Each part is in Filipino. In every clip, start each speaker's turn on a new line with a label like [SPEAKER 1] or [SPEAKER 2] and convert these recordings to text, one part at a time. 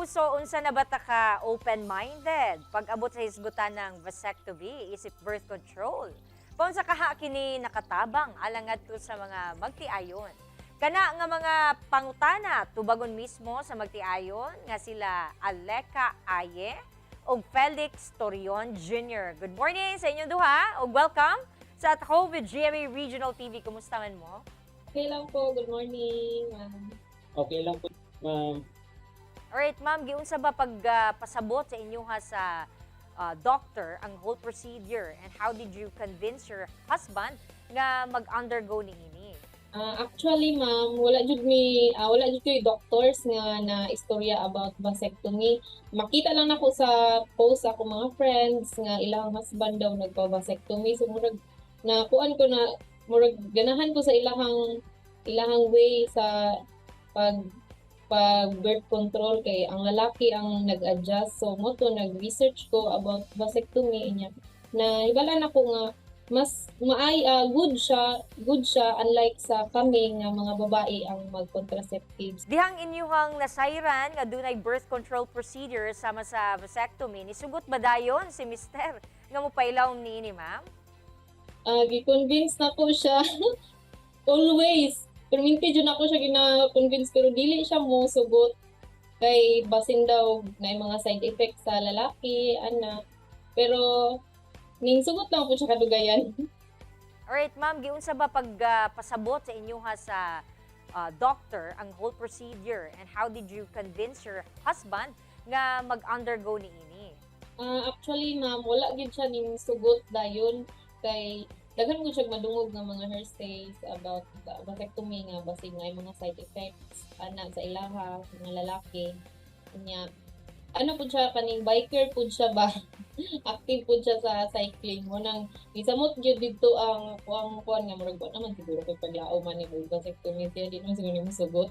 [SPEAKER 1] kapuso, unsa na bata ka open-minded pag-abot sa hisgutan ng vasectomy isip birth control? Paunsa kaha kini nakatabang alangat to sa mga magtiayon. Kana nga mga pangutana tubagon mismo sa magtiayon nga sila Aleka Aye ug Felix Torion Jr. Good morning sa inyo duha ug welcome sa At Home with GMA Regional TV. Kumusta man mo?
[SPEAKER 2] Okay lang po. Good morning, ma'am.
[SPEAKER 3] Okay lang po, ma'am.
[SPEAKER 1] Alright, ma'am, giunsa ba pasabot sa inyo sa doctor ang whole procedure and how did you convince your husband nga mag-undergo niini?
[SPEAKER 2] Actually, ma'am, wala jud koy doctors nga na istorya about vasectomy. Makita lang nako sa post ako mga friends nga ilang husband daw nagpa-vasectomy. So murag nakuan ko na murag ganahan ko sa ilahang way sa pag birth control kay ang lalaki ang nag-adjust. So mo to nag-research ko about vasectomy niya. Na hibalan ako nga mas good siya unlike sa kami nga mga babae ang mag-contraceptives.
[SPEAKER 1] Dihang inyuhang nasayran nga dunay birth control procedure sama sa vasectomy, nisugot ba dayon si Mister nga mopailaw niini, ma'am?
[SPEAKER 2] Gi-convince na ko siya always. Pero minti dyan ako siya gina-convince pero dili siya mo sugot. Kay basin daw na mga side effects sa lalaki, ana. Pero ning sugot lang po siya kadugayan.
[SPEAKER 1] Alright, ma'am, giunsa ba pasabot sa inyo sa doctor ang whole procedure and how did you convince your husband nga mag-undergo niini?
[SPEAKER 2] Actually, ma'am, wala gid siya ning sugot dayon kay daghan ko siya madungog ng mga hearsays about vasectomy nga basin nga mga side effects ana sa ilaha ng lalaki. Kanya ano po siya kaning biker po siya ba? Active po siya sa cycling mo nang isamot gyud dito ang kuan nga murag ba naman siguro kay paglao man ni vasectomy siya di naman siguro ni sugot.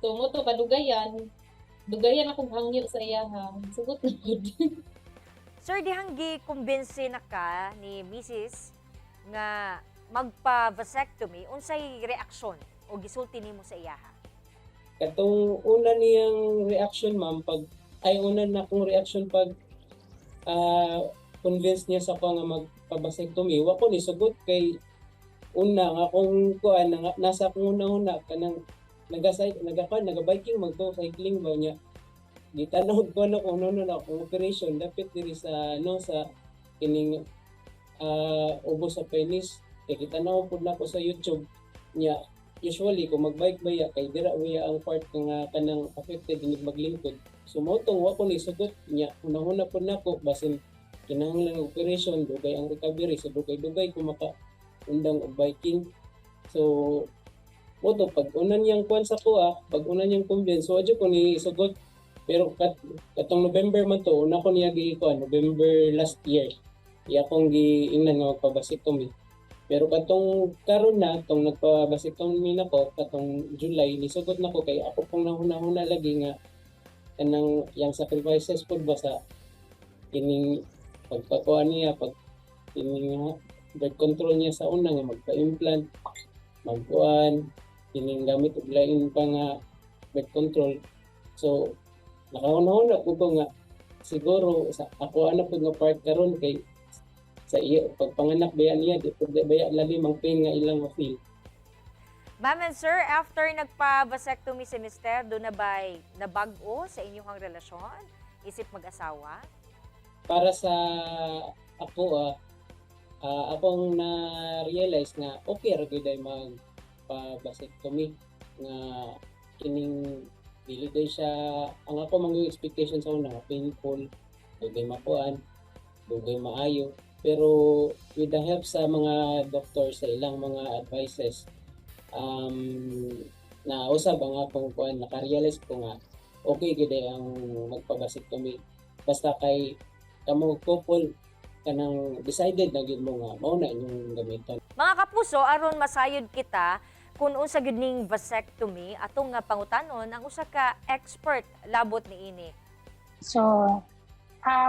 [SPEAKER 2] So mo to kadugayan akong hangyo sa iya ha. Sugot na gud.
[SPEAKER 1] Sir, dihang gi-kumbinsi na ka ni Mrs. nga magpa-vasectomy, unsay reaksyon o gisulti nimo sa iyaha?
[SPEAKER 3] Katong una niyang reaction, ma'am, una na akong reaction pag convince niya sa ko nga magpa-vasectomy. Wa ko ni sugot kay una nga akong kuan nasa akong una kanang naga-biking magto-cycling ba niya. Gitanong ko na kung ano na akong operation dapat diri sa sa kining ubo sa penis. Kaya gitanong po na ako sa YouTube niya. Usually kung magbike baya kay dira uya ang part nga kanang affected inig maglingkod. So motong wa ko ni sugot niya una-una po nako basin kinahanglan og operation dugay ang recovery so dugay ko maka undang og biking. So moto pag una niyang kuan sa kuha, pag una niyang convince so adyo ko ni sugot. Pero katong November man to una ko niya gi-kuan November last year. Iya kong giingnan nga magpa-vasectomy. Pero katong karon na tong nagpa-vasectomy nako katong July nisugot nako kay ako pong nahuna lagi nga kanang yang sacrifices pud ba sa kining pagpakuan niya pag kining birth control niya sa una nga magpa-implant magkuan kining gamit og lain pa nga birth control. So nakauna ko nga siguro sa ako ana pud nga part karon kay sa iya pagpanganak baya niya di pud baya labi mang pain nga ilang ma-feel.
[SPEAKER 1] Ma'am and sir, after nagpa-vasectomy si Mister, doon na ba'y nabag-o sa inyong relasyon? Isip mag-asawa?
[SPEAKER 3] Para sa ako akong na-realize nga okay ra gyud ay magpa-vasectomy nga kining dili day siya ang ako mga expectation sa una painful dugay makuan dugay maayo pero with the help sa mga doctor sa ilang mga advices na usab ang akong kuan naka-realize ko nga okay gid ang magpa-vasectomy basta kay kamo couple kanang decided na gid mo nga mao na inyong gamiton.
[SPEAKER 1] Mga kapuso, aron masayod kita kung unsa gyud ning vasectomy atong nga pangutanon ang usa ka expert labot niini.
[SPEAKER 4] So,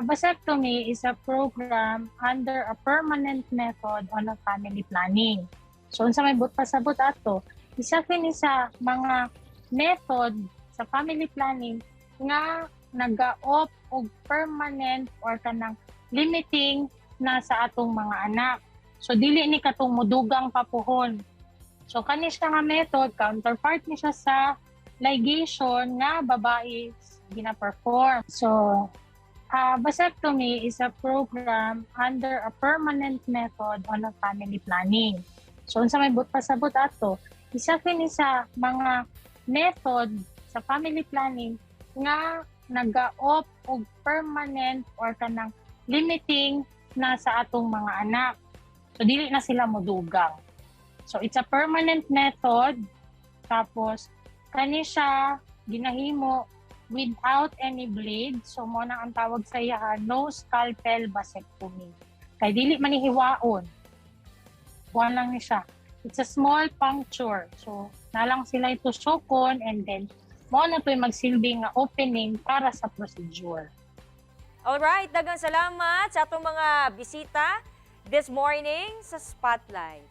[SPEAKER 4] vasectomy is a program under a permanent method on a family planning. So, unsa may pasabot ato, isa kini sa mga method sa family planning nga nagaop og permanent or kanang limiting na sa atong mga anak. So dili ni katong mudugang papuhon. So kani siya nga method, counterpart ni siya sa ligation nga babae gina-perform. So vasectomy is a program under a permanent method on a family planning. So unsa may pasabot ato, isa kini sa mga method sa family planning nga nagaop og permanent or kanang limiting na sa atong mga anak. So dili na sila modugang. So it's a permanent method, tapos kani siya ginahimo without any blade. So mo na ang tawag sa iya no scalpel vasectomy. Kay dili man ni hiwaon. Buwan lang ni siya. It's a small puncture. So nalang sila itusokon and then mo na to'y magsilbing nga opening para sa procedure.
[SPEAKER 1] Alright, daghang salamat sa atong mga bisita this morning sa Spotlight.